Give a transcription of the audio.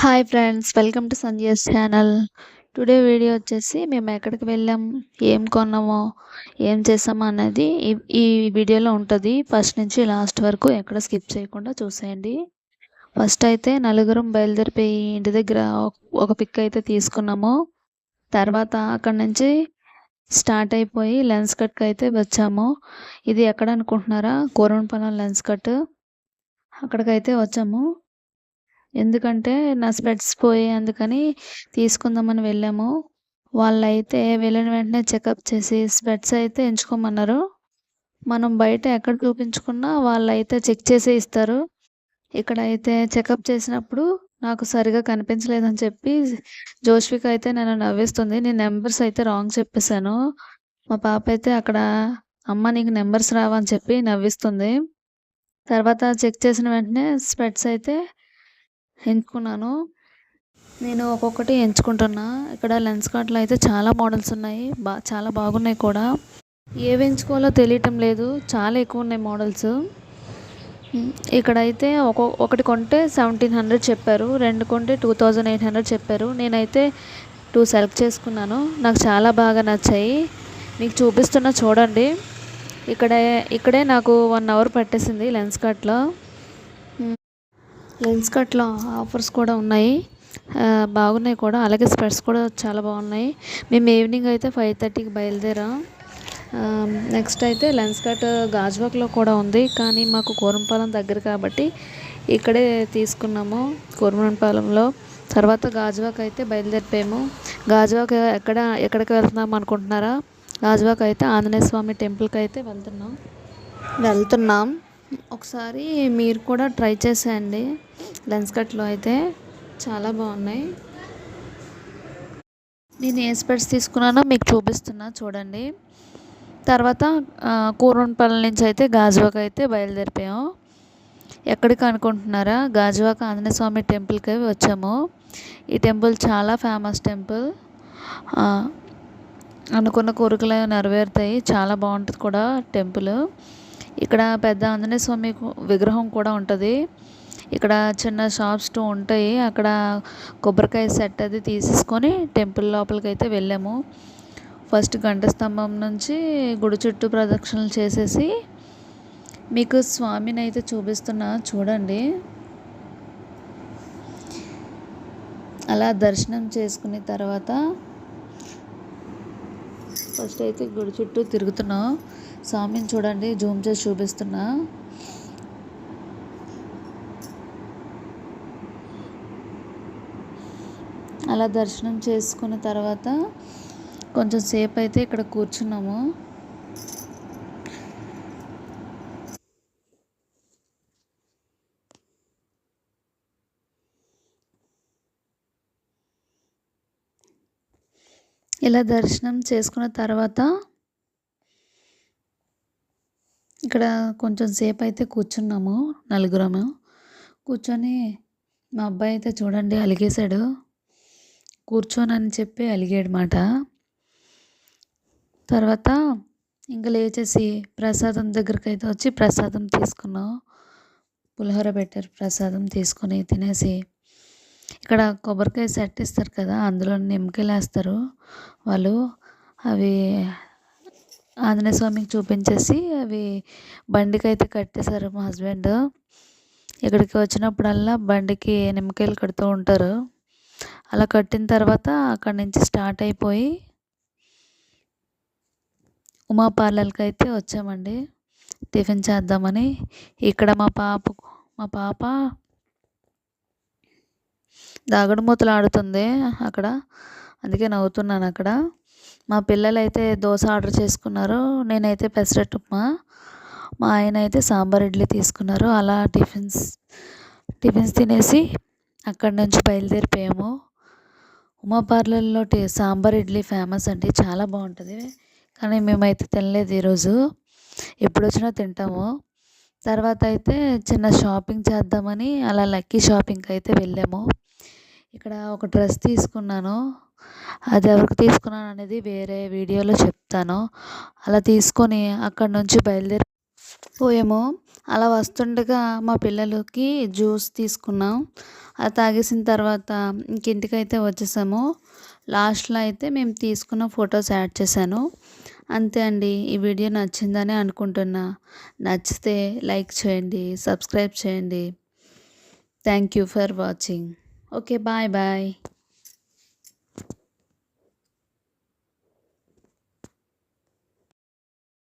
Hi friends, welcome to Sandhya's channel. Today video వచ్చేసి మేము ఎక్కడికి వెళ్ళాం, ఏం కొన్నామో, ఏం చేసామో అన్నది ఈ వీడియోలో ఉంటుంది. ఫస్ట్ నుంచి లాస్ట్ వరకు ఎక్కడ స్కిప్ చేయకుండా చూసేయండి. ఫస్ట్ అయితే నలుగురం బయలుదేరిపోయి ఇంటి దగ్గర ఒక పిక్ అయితే తీసుకున్నాము. తర్వాత అక్కడ నుంచి స్టార్ట్ అయిపోయి లెన్స్ కట్కి అయితే వచ్చాము. ఇది ఎక్కడ అనుకుంటున్నారా? కోరంపల్లం లెన్స్ కట్. అక్కడికైతే వచ్చాము. ఎందుకంటే నా స్పెట్స్ అందుకని తీసుకుందామని వెళ్ళాము. వాళ్ళైతే వెళ్ళిన వెంటనే చెకప్ చేసి స్పెట్స్ అయితే ఎంచుకోమన్నారు. మనం బయట ఎక్కడ చూపించుకున్నా వాళ్ళైతే చెక్ చేసి ఇస్తారు. ఇక్కడైతే చెకప్ చేసినప్పుడు నాకు సరిగా కనిపించలేదని చెప్పి జోష్విక అయితే నన్ను నవ్విస్తుంది. నేను నెంబర్స్ అయితే రాంగ్ చెప్పేశాను. మా పాప అయితే అక్కడ అమ్మ నీకు నెంబర్స్ రావని చెప్పి నవ్విస్తుంది. తర్వాత చెక్ చేసిన వెంటనే స్పెట్స్ అయితే ఎంచుకున్నాను. నేను ఒక్కొక్కటి ఎంచుకుంటున్నా. ఇక్కడ లెన్స్ కార్ట్లో అయితే చాలా మోడల్స్ ఉన్నాయి, చాలా బాగున్నాయి కూడా. ఏవి ఎంచుకోవాలో తెలియటం లేదు, చాలా ఎక్కువ ఉన్నాయి మోడల్స్. ఇక్కడైతే ఒకటి కొంటే 1700 చెప్పారు, రెండు కొంటే 2800 చెప్పారు. నేనైతే 2 సెలెక్ట్ చేసుకున్నాను. నాకు చాలా బాగా నచ్చాయి. మీకు చూపిస్తున్నా చూడండి. ఇక్కడే నాకు 1 అవర్ పట్టేసింది లెన్స్ కార్ట్లో. లెన్స్ కట్లో ఆఫర్స్ కూడా ఉన్నాయి, బాగున్నాయి కూడా. అలాగే స్పెట్స్ కూడా చాలా బాగున్నాయి. మేము ఈవినింగ్ అయితే 5:30కి బయలుదేరాం. నెక్స్ట్ అయితే లెన్స్ కట్ గాజువాకలో కూడా ఉంది, కానీ మాకు కోరంపాలెం దగ్గర కాబట్టి ఇక్కడే తీసుకున్నాము, కోరంపాలెంలో. తర్వాత గాజువాక అయితే బయలుదేరిపోయాము. గాజువాక ఎక్కడికి వెళ్తున్నాం అనుకుంటున్నారా? గాజువాక అయితే ఆంజనేయ స్వామి టెంపుల్కి అయితే వెళ్తున్నాం. ఒకసారి మీరు కూడా ట్రై చేసేయండి. లెన్స్ కట్లో అయితే చాలా బాగున్నాయి. నేను ఏ స్పెట్స్ తీసుకున్నానో మీకు చూపిస్తున్నా చూడండి. తర్వాత కూరంపల్లి నుంచి అయితే గాజువాక అయితే బయలుదేరిపోయాం. ఎక్కడికి అనుకుంటున్నారా? గాజువాక ఆంజనేయ స్వామి టెంపుల్కి వచ్చాము. ఈ టెంపుల్ చాలా ఫేమస్ టెంపుల్. అనుకున్న కోరికలు నెరవేరుతాయి. చాలా బాగుంటుంది కూడా టెంపుల్. ఇక్కడ పెద్ద ఆంజనేయ స్వామి విగ్రహం కూడా ఉంటుంది. ఇక్కడ చిన్న షాప్స్ ఉంటాయి. అక్కడ కొబ్బరికాయ సెట్ అది తీసేసుకొని టెంపుల్ లోపలికి అయితే వెళ్ళాము. ఫస్ట్ గంట స్తంభం నుంచి గుడి చుట్టూ ప్రదక్షిణలు చేసేసి మీకు స్వామిని అయితే చూపిస్తున్నా చూడండి. అలా దర్శనం చేసుకున్న తర్వాత ఫస్ట్ అయితే గుడి చుట్టూ తిరుగుతున్నాం. స్వామిని చూడండి, జూమ్ చేసి చూపిస్తున్నా. అలా దర్శనం చేసుకున్న తర్వాత కొంచెం సేపు అయితే ఇక్కడ కూర్చున్నాము. ఇలా దర్శనం చేసుకున్న తర్వాత ఇక్కడ కొంచెం సేపు అయితే కూర్చున్నాము, నలుగురము కూర్చొని. మా అబ్బాయి అయితే చూడండి అలిగేశాడు, కూర్చోనని చెప్పి అలిగాడు మాట. తర్వాత ఇంకా లేచేసి ప్రసాదం దగ్గరికి అయితే వచ్చి ప్రసాదం తీసుకున్నాం. పులిహోర పెట్టారు, ప్రసాదం తీసుకొని తినేసి ఇక్కడ కొబ్బరికాయ సెట్ ఇస్తారు కదా, అందులో నిమ్మకాయలు వేస్తారు వాళ్ళు. అవి ఆంజనేయ స్వామికి చూపించేసి అవి బండికి అయితే కట్టేశారు మా హస్బెండ్. ఇక్కడికి వచ్చినప్పుడల్లా బండికి నిమ్మకాయలు కడుతూ ఉంటారు. అలా కట్టిన తర్వాత అక్కడి నుంచి స్టార్ట్ అయిపోయి ఉమా పార్లర్కి అయితే వచ్చామండి టిఫిన్ చేద్దామని. ఇక్కడ మా పాప దాగుడు మూతలు ఆడుతుంది అక్కడ, అందుకే నవ్వుతున్నాను అక్కడ. మా పిల్లలు అయితే దోశ ఆర్డర్ చేసుకున్నారు, నేనైతే పెసరట్టు ఉప్మా, మా ఆయన అయితే సాంబార్ ఇడ్లీ తీసుకున్నారు. అలా టిఫిన్స్ తినేసి అక్కడి నుంచి బయలుదేరిపోయాము. ఉమా పార్లర్లో సాంబార్ ఇడ్లీ ఫేమస్ అండి, చాలా బాగుంటుంది. కానీ మేమైతే తినలేదు ఈరోజు, ఎప్పుడు వచ్చినా తింటాము. తర్వాత అయితే చిన్న షాపింగ్ చేద్దామని అలా లక్కీ షాపింగ్కి అయితే వెళ్ళాము. ఇక్కడ ఒక డ్రెస్ తీసుకున్నాను, అది ఎవరికి తీసుకున్నాను అనేది వేరే వీడియోలో చెప్తాను. అలా తీసుకొని అక్కడ నుంచి పోయాము. అలా వస్తుండగా మా పిల్లలకి జ్యూస్ తీసుకున్నాం. అది తాగేసిన తర్వాత ఇంకింటికైతే వచ్చేసాము. లాస్ట్‌లో అయితే మేము తీసుకున్న ఫోటోస్ యాడ్ చేశాను. అంతే అండి. ఈ వీడియో నచ్చిందని అనుకుంటున్నా. నచ్చితే లైక్ చేయండి, సబ్స్క్రైబ్ చేయండి. Thank you for watching. Okay. Bye bye.